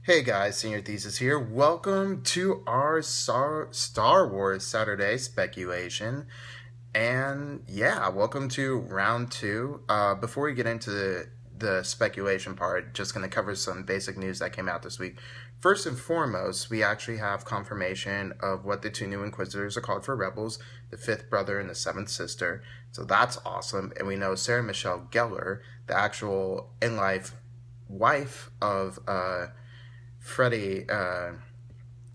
Hey guys, Senior Thesis here. Welcome to our Star Wars Saturday speculation. And yeah, welcome to round two. Before we get into the speculation part, just going to cover some basic news that came out this week. First and foremost, we actually have confirmation of what the two new Inquisitors are called for Rebels, the fifth brother and the seventh sister. So that's awesome. And we know Sarah Michelle Gellar, the actual in-life wife of Freddie,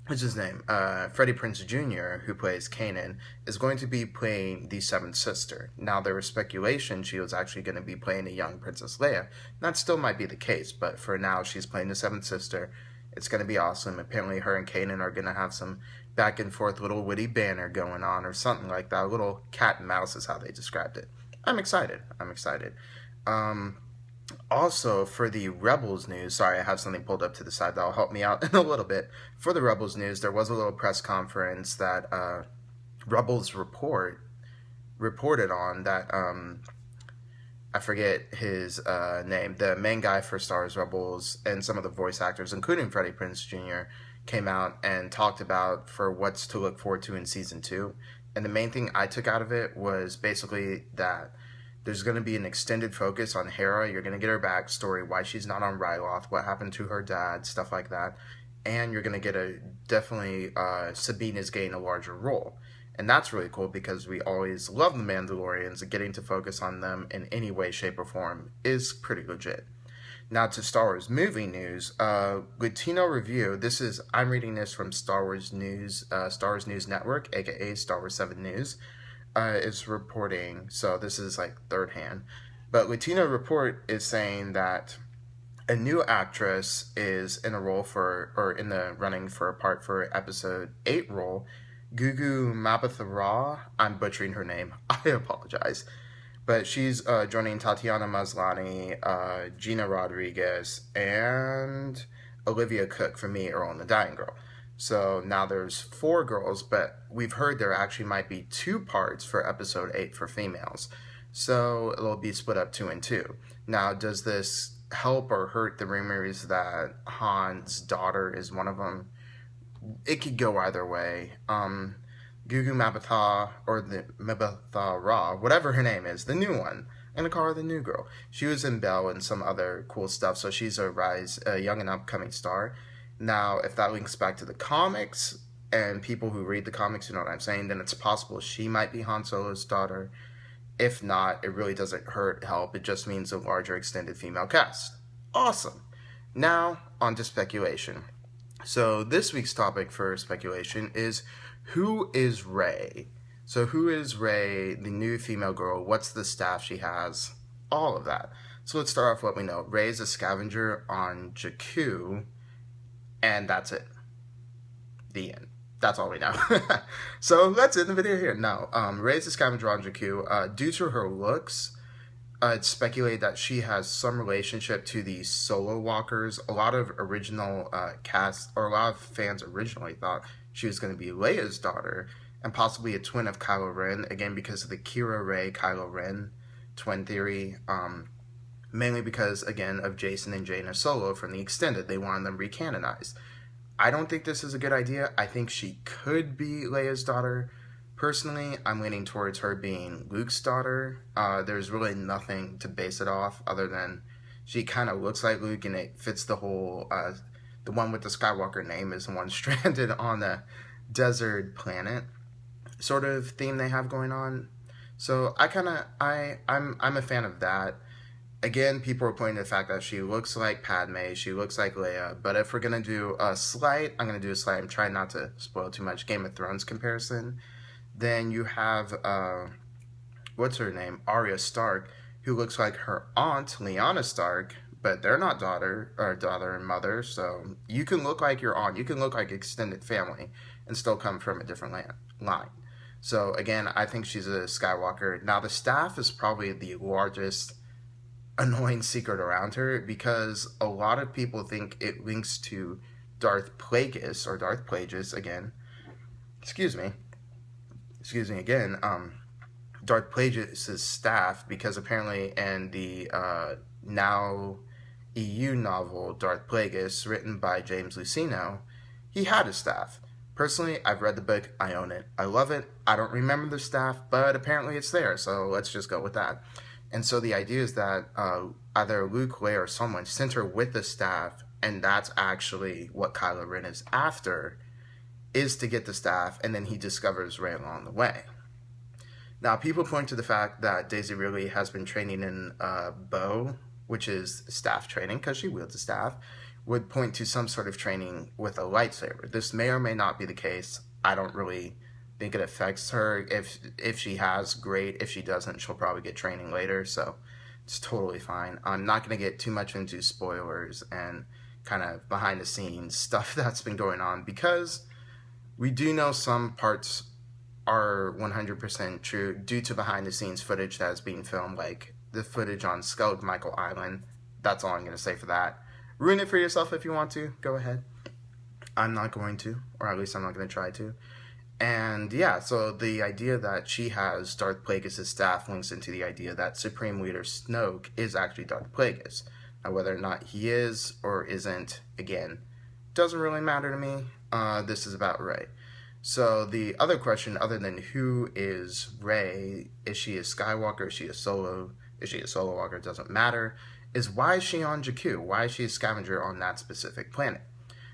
what's his name? Freddie Prinze Jr., who plays Kanan, is going to be playing the seventh sister. Now, there was speculation she was actually going to be playing a young Princess Leia. That still might be the case, but for now, she's playing the seventh sister. It's going to be awesome. Apparently, her and Kanan are going to have some back and forth little witty banter going on or something like that. A little cat and mouse is how they described it. I'm excited. Also, for the Rebels news, sorry, I have something pulled up to the side that'll help me out in a little bit. For the Rebels news, there was a little press conference that Rebels reported on that, I forget his name, the main guy for Star Wars Rebels and some of the voice actors, including Freddie Prinze Jr., came out and talked about for what's to look forward to in Season 2. And the main thing I took out of it was basically that there's going to be an extended focus on Hera. You're going to get her backstory, why she's not on Ryloth, what happened to her dad, stuff like that. And you're going to get definitely Sabine is getting a larger role. And that's really cool because we always love the Mandalorians, and getting to focus on them in any way, shape, or form is pretty legit. Now to Star Wars movie news. Latino Review, I'm reading this from Star Wars News Network, aka Star Wars 7 News. Is reporting, so this is like third hand, but Latino Report is saying that a new actress is in in the running for a part for episode 8 role. Gugu Mbatha-Raw, I'm butchering her name, I apologize, but she's joining Tatiana Maslany, Gina Rodriguez, and Olivia Cook for Me, Earl and the Dying Girl. So now there's 4 girls, but we've heard there actually might be 2 parts for episode 8 for females. So it'll be split up 2 and 2. Now, does this help or hurt the rumors that Han's daughter is one of them? It could go either way. Gugu Mbatha, or the Mbatha-Raw, whatever her name is, the new one. I'm going to call her the new girl. She was in Belle and some other cool stuff, so she's a young and upcoming star. Now, if that links back to the comics, and people who read the comics, you know what I'm saying, then it's possible she might be Han Solo's daughter. If not, it really doesn't help. It just means a larger extended female cast. Awesome. Now, on to speculation. So, this week's topic for speculation is, who is Rey? So, who is Rey, the new female girl? What's the staff she has? All of that. So, let's start off with what we know. Rey is a scavenger on Jakku, and that's it. The end. That's all we know. So let's end the video here. No, Rey's a scavenger on Jakku. Due to her looks, it's speculated that she has some relationship to the Solo Walkers. A lot of original cast, or a lot of fans originally thought she was going to be Leia's daughter, and possibly a twin of Kylo Ren, again because of the Kira Rey Kylo Ren twin theory. Mainly because, again, of Jason and Jaina Solo from the extended. They wanted them recanonized. I don't think this is a good idea. I think she could be Leia's daughter. Personally, I'm leaning towards her being Luke's daughter. There's really nothing to base it off other than she kind of looks like Luke, and it fits the whole, the one with the Skywalker name is the one stranded on a desert planet sort of theme they have going on. So I'm a fan of that. Again, people are pointing to the fact that she looks like Padme, she looks like Leia, but if we're going to do a slight, I'm trying not to spoil too much Game of Thrones comparison, then you have, what's her name, Arya Stark, who looks like her aunt, Lyanna Stark, but they're not daughter and mother, so you can look like your aunt, you can look like extended family, and still come from a different line. So again, I think she's a Skywalker. Now the staff is probably the largest annoying secret around her, because a lot of people think it links to Darth Plagueis again. Excuse me again. Darth Plagueis' staff, because apparently in the now EU novel Darth Plagueis, written by James Luceno, he had a staff. Personally, I've read the book, I own it. I love it. I don't remember the staff, but apparently it's there, so let's just go with that. And so the idea is that either Luke, Leia, or someone sent her with the staff, and that's actually what Kylo Ren is after, is to get the staff, and then he discovers Rey along the way. Now, people point to the fact that Daisy Ridley has been training in bow, which is staff training, because she wields a staff, would point to some sort of training with a lightsaber. This may or may not be the case. I don't really think it affects her. If she has, great. If she doesn't, she'll probably get training later, so it's totally fine. I'm not going to get too much into spoilers and kind of behind the scenes stuff that's been going on, because we do know some parts are 100% true due to behind the scenes footage that is being filmed, like the footage on Skellig Michael Island. That's all I'm going to say for that. Ruin it for yourself if you want to. Go ahead. I'm not going to, or at least I'm not going to try to. And yeah, so the idea that she has Darth Plagueis' staff links into the idea that Supreme Leader Snoke is actually Darth Plagueis. Now, whether or not he is or isn't, again, doesn't really matter to me. This is about Rey. So the other question, other than who is Rey, is she a Skywalker, is she a Solo walker, it doesn't matter, is why is she on Jakku? Why is she a scavenger on that specific planet?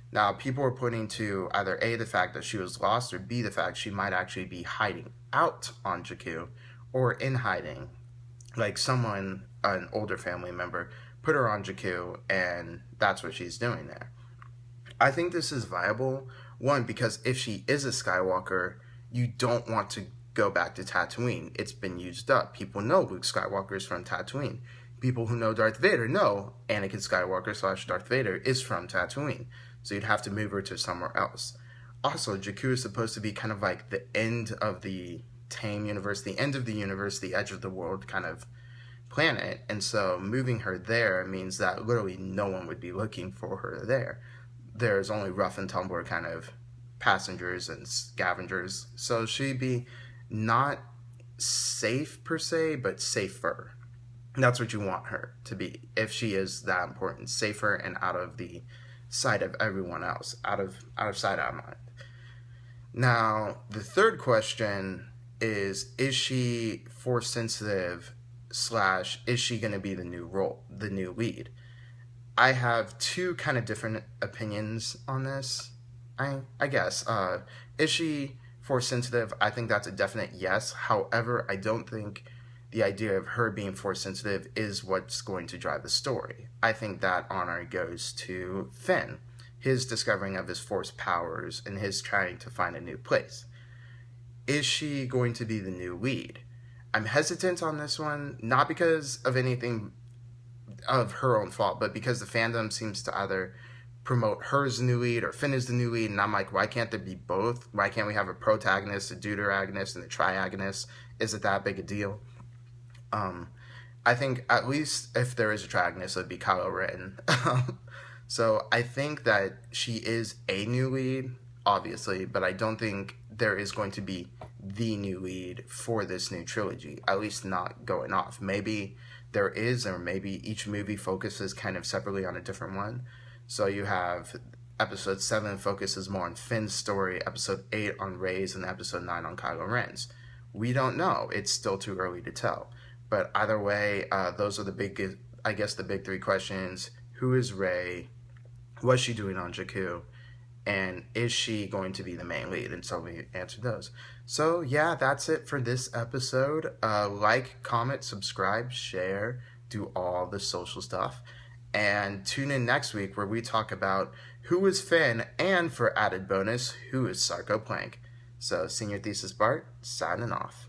Now, people are pointing to either A, the fact that she was lost, or B, the fact she might actually be hiding out on Jakku, or in hiding. Like someone, an older family member, put her on Jakku, and that's what she's doing there. I think this is viable. One, because if she is a Skywalker, you don't want to go back to Tatooine. It's been used up. People know Luke Skywalker is from Tatooine. People who know Darth Vader know Anakin Skywalker / Darth Vader is from Tatooine. So you'd have to move her to somewhere else. Also, Jakku is supposed to be kind of like the end of the tame universe, the end of the universe, the edge of the world kind of planet. And so moving her there means that literally no one would be looking for her there. There's only rough and tumble kind of passengers and scavengers. So she'd be not safe per se, but safer. That's what you want her to be, if she is that important. Safer and out of the sight of everyone else. Out of sight, out of mind. Now, the third question is she force sensitive / is she going to be the new lead? I have two kind of different opinions on this, I guess. Is she force sensitive? I think that's a definite yes. However, I don't think the idea of her being force sensitive is what's going to drive the story. I think that honor goes to Finn, his discovering of his force powers and his trying to find a new place. Is she going to be the new lead? I'm hesitant on this one, not because of anything of her own fault, but because the fandom seems to either promote her as the new lead or Finn as the new lead, and I'm like, why can't there be both? Why can't we have a protagonist, a deuteragonist, and a triagonist? Is it that big a deal? I think at least if there is a triagonist, it would be Kylo Ren. So I think that she is a new lead, obviously, but I don't think there is going to be the new lead for this new trilogy, at least not going off. Maybe there is, or maybe each movie focuses kind of separately on a different one. So you have Episode 7 focuses more on Finn's story, Episode 8 on Rey's, and Episode 9 on Kylo Ren's. We don't know. It's still too early to tell. But either way, those are the big three questions. Who is Rey? What's she doing on Jakku? And is she going to be the main lead? And so we answered those. So yeah, that's it for this episode. Like, comment, subscribe, share, do all the social stuff. And tune in next week where we talk about who is Finn, and for added bonus, who is Sarko Plank. So, Senior Thesis Bart, signing off.